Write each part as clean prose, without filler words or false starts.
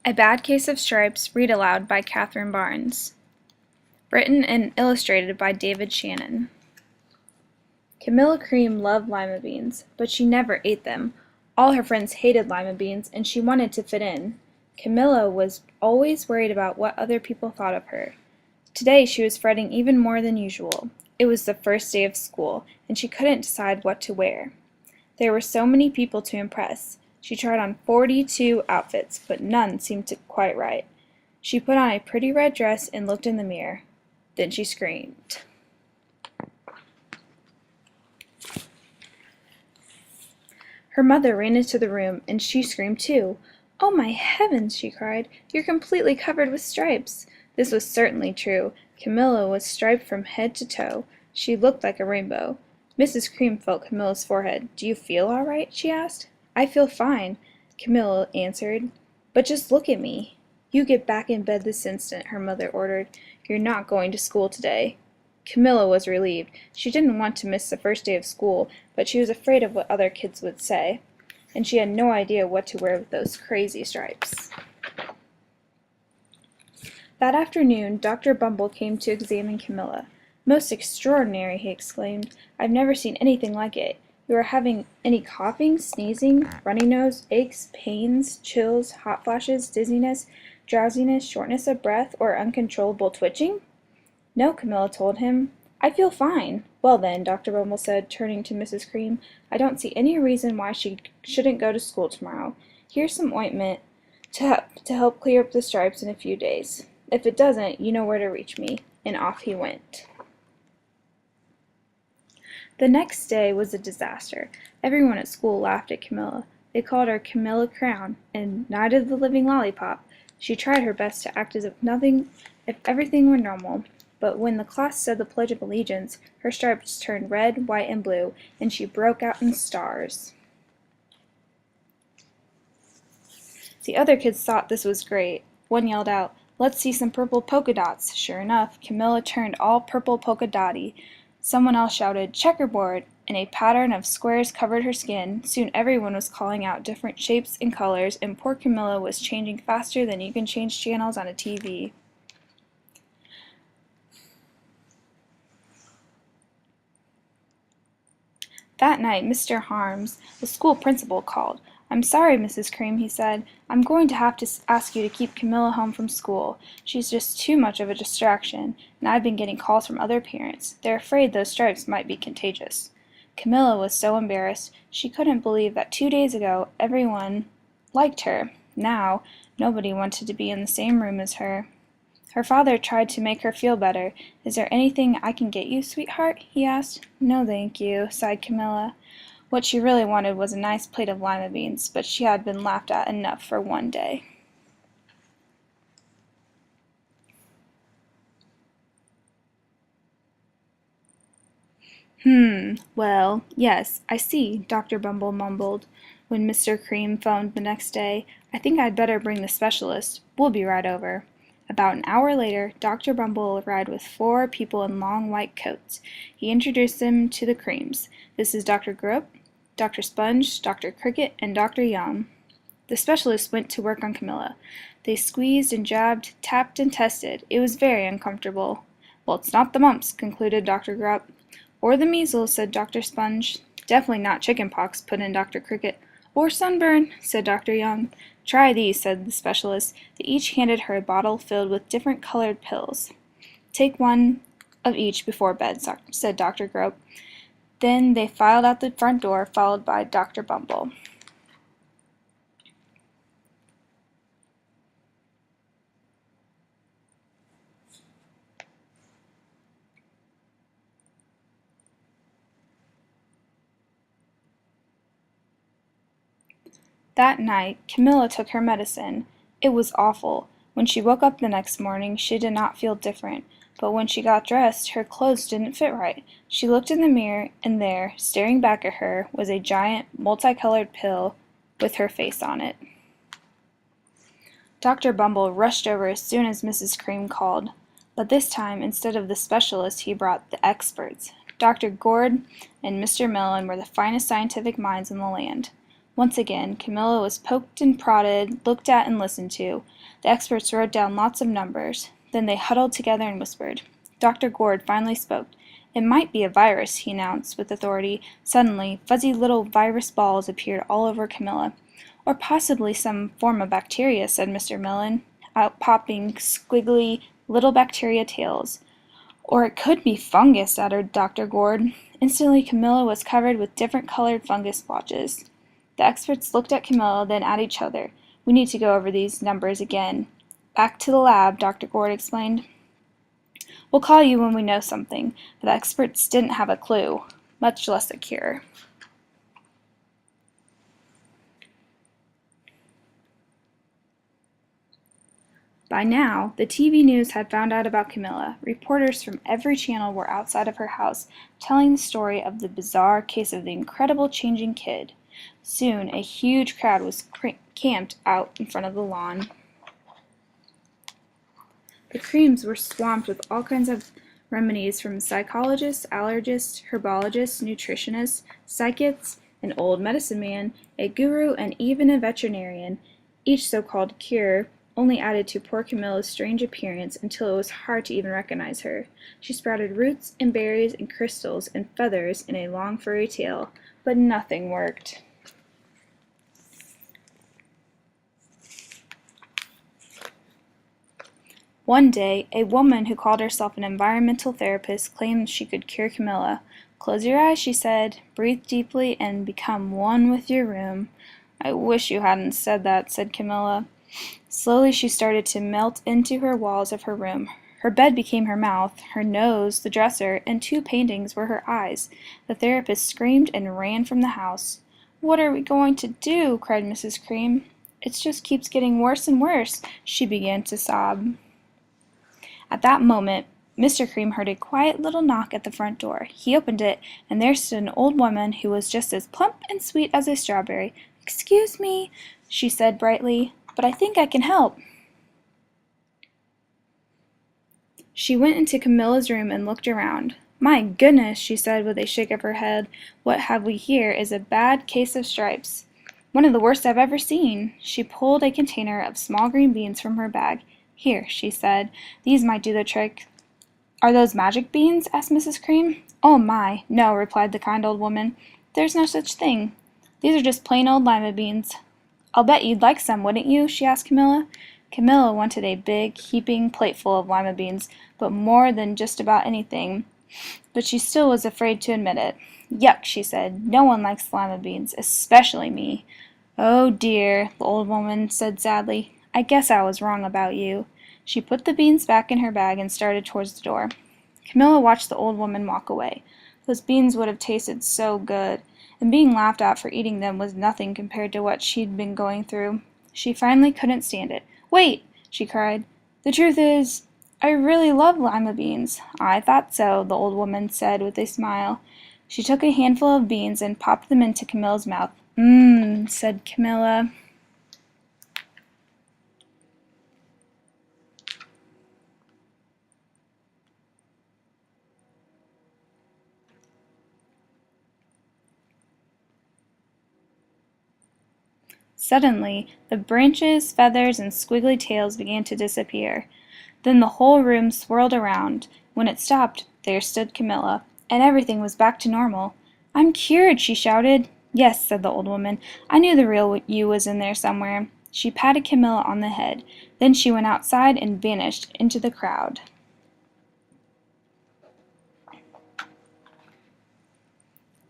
A Bad Case of Stripes, read aloud by Catherine Barnes. Written and illustrated by David Shannon. Camilla Cream loved lima beans, but she never ate them. All her friends hated lima beans, and she wanted to fit in. Camilla was always worried about what other people thought of her. Today she was fretting even more than usual. It was the first day of school, and she couldn't decide what to wear. There were so many people to impress. She tried on 42 outfits, but none seemed quite right. She put on a pretty red dress and looked in the mirror. Then she screamed. Her mother ran into the room, and she screamed too. "Oh, my heavens!" she cried. "You're completely covered with stripes." This was certainly true. Camilla was striped from head to toe. She looked like a rainbow. Mrs. Cream felt Camilla's forehead. "Do you feel all right?" she asked. "I feel fine," Camilla answered. "But just look at me." "You get back in bed this instant," her mother ordered. "You're not going to school today." Camilla was relieved. She didn't want to miss the first day of school, but she was afraid of what other kids would say, and she had no idea what to wear with those crazy stripes. That afternoon, Dr. Bumble came to examine Camilla. "Most extraordinary!" he exclaimed. "I've never seen anything like it. You are having any coughing, sneezing, runny nose, aches, pains, chills, hot flashes, dizziness, drowsiness, shortness of breath, or uncontrollable twitching?" "No," Camilla told him. "I feel fine." "Well then," Dr. Bumble said, turning to Mrs. Cream, "I don't see any reason why she shouldn't go to school tomorrow. Here's some ointment to help clear up the stripes in a few days. If it doesn't, you know where to reach me." And off he went. The next day was a disaster. Everyone at school laughed at Camilla. They called her Camilla Crown, and neither the living lollipop. She tried her best to act as if everything were normal. But when the class said the Pledge of Allegiance, her stripes turned red, white, and blue, and she broke out in stars. The other kids thought this was great. One yelled out, "Let's see some purple polka dots." Sure enough, Camilla turned all purple polka dotty. Someone else shouted, "Checkerboard," and a pattern of squares covered her skin. Soon everyone was calling out different shapes and colors, and poor Camilla was changing faster than you can change channels on a TV. That night Mr. Harms, the school principal, called. "I'm sorry, Mrs. Cream," he said. "I'm going to have to ask you to keep Camilla home from school. She's just too much of a distraction, and I've been getting calls from other parents. They're afraid those stripes might be contagious." Camilla was so embarrassed. She couldn't believe that 2 days ago everyone liked her. Now, nobody wanted to be in the same room as her. Her father tried to make her feel better. "Is there anything I can get you, sweetheart?" he asked. "No, thank you," sighed Camilla. What she really wanted was a nice plate of lima beans, but she had been laughed at enough for one day. Well, yes, I see," Dr. Bumble mumbled. When Mr. Cream phoned the next day, "I think I'd better bring the specialist. We'll be right over." About an hour later, Dr. Bumble arrived with 4 people in long white coats. He introduced them to the Creams. "This is Dr. Grubb, Dr. Sponge, Dr. Cricket, and Dr. Young." The specialist went to work on Camilla. They squeezed and jabbed, tapped and tested. It was very uncomfortable. "Well, it's not the mumps," concluded Dr. Grubb. "Or the measles," said Dr. Sponge. "Definitely not chicken pox," put in Dr. Cricket. "Or sunburn," said Dr. Young. "Try these," said the specialist. They each handed her a bottle filled with different colored pills. "Take one of each before bed," said Dr. Grubb. Then they filed out the front door, followed by Dr. Bumble. That night Camilla took her medicine. It was awful. When she woke up the next morning she did not feel different, but when she got dressed her clothes didn't fit right. She looked in the mirror, and there, staring back at her, was a giant, multicolored pill with her face on it. Dr. Bumble rushed over as soon as Mrs. Cream called. But this time, instead of the specialist, he brought the experts. Dr. Gord and Mr. Mellon were the finest scientific minds in the land. Once again, Camilla was poked and prodded, looked at and listened to. The experts wrote down lots of numbers. Then they huddled together and whispered. Dr. Gord finally spoke. It might be a virus, he announced with authority. Suddenly, fuzzy little virus balls appeared all over Camilla. Or possibly some form of bacteria, said Mr. Millen, out popping squiggly little bacteria tails. Or it could be fungus, added Dr. Gord. Instantly, Camilla was covered with different colored fungus splotches. The experts looked at Camilla, then at each other. We need to go over these numbers again. Back to the lab, Dr. Gord explained. We'll call you when we know something, but the experts didn't have a clue, much less a cure. By now, the TV news had found out about Camilla. Reporters from every channel were outside of her house, telling the story of the bizarre case of the incredible changing kid. Soon, a huge crowd was camped out in front of the lawn. The creams were swamped with all kinds of remedies from psychologists, allergists, herbologists, nutritionists, psychics, an old medicine man, a guru, and even a veterinarian. Each so-called cure only added to poor Camilla's strange appearance until it was hard to even recognize her. She sprouted roots and berries and crystals and feathers in a long furry tail, but nothing worked. One day, a woman who called herself an environmental therapist claimed she could cure Camilla. Close your eyes, she said, breathe deeply, and become one with your room. I wish you hadn't said that, said Camilla. Slowly she started to melt into her walls of her room. Her bed became her mouth, her nose the dresser, and 2 paintings were her eyes. The therapist screamed and ran from the house. What are we going to do? Cried Mrs. Cream. It just keeps getting worse and worse, she began to sob. At that moment, Mr. Cream heard a quiet little knock at the front door. He opened it, and there stood an old woman who was just as plump and sweet as a strawberry. Excuse me, she said brightly, but I think I can help. She went into Camilla's room and looked around. My goodness, she said with a shake of her head, what have we here is a bad case of stripes. One of the worst I've ever seen. She pulled a container of small green beans from her bag. Here, she said, these might do the trick. Are those magic beans? Asked Mrs. Cream. Oh my, no, replied the kind old woman. There's no such thing. These are just plain old lima beans. I'll bet you'd like some, wouldn't you? She asked Camilla. Camilla wanted a big, heaping plateful of lima beans, but more than just about anything. But she still was afraid to admit it. Yuck, she said. No one likes lima beans, especially me. Oh dear, the old woman said sadly. I guess I was wrong about you. She put the beans back in her bag and started towards the door. Camilla watched the old woman walk away. Those beans would have tasted so good, and being laughed at for eating them was nothing compared to what she'd been going through. She finally couldn't stand it. Wait, she cried. The truth is, I really love lima beans. I thought so, the old woman said with a smile. She took a handful of beans and popped them into Camilla's mouth. Mmm, said Camilla. Suddenly, the branches, feathers, and squiggly tails began to disappear. Then the whole room swirled around. When it stopped, there stood Camilla, and everything was back to normal. I'm cured, she shouted. Yes, said the old woman. I knew the real you was in there somewhere. She patted Camilla on the head. Then she went outside and vanished into the crowd.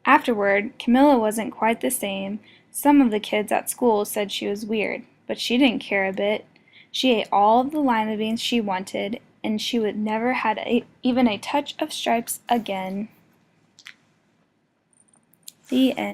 Afterward, Camilla wasn't quite the same. Some of the kids at school said she was weird, but she didn't care a bit. She ate all of the lima beans she wanted, and she would never had even a touch of stripes again. The end.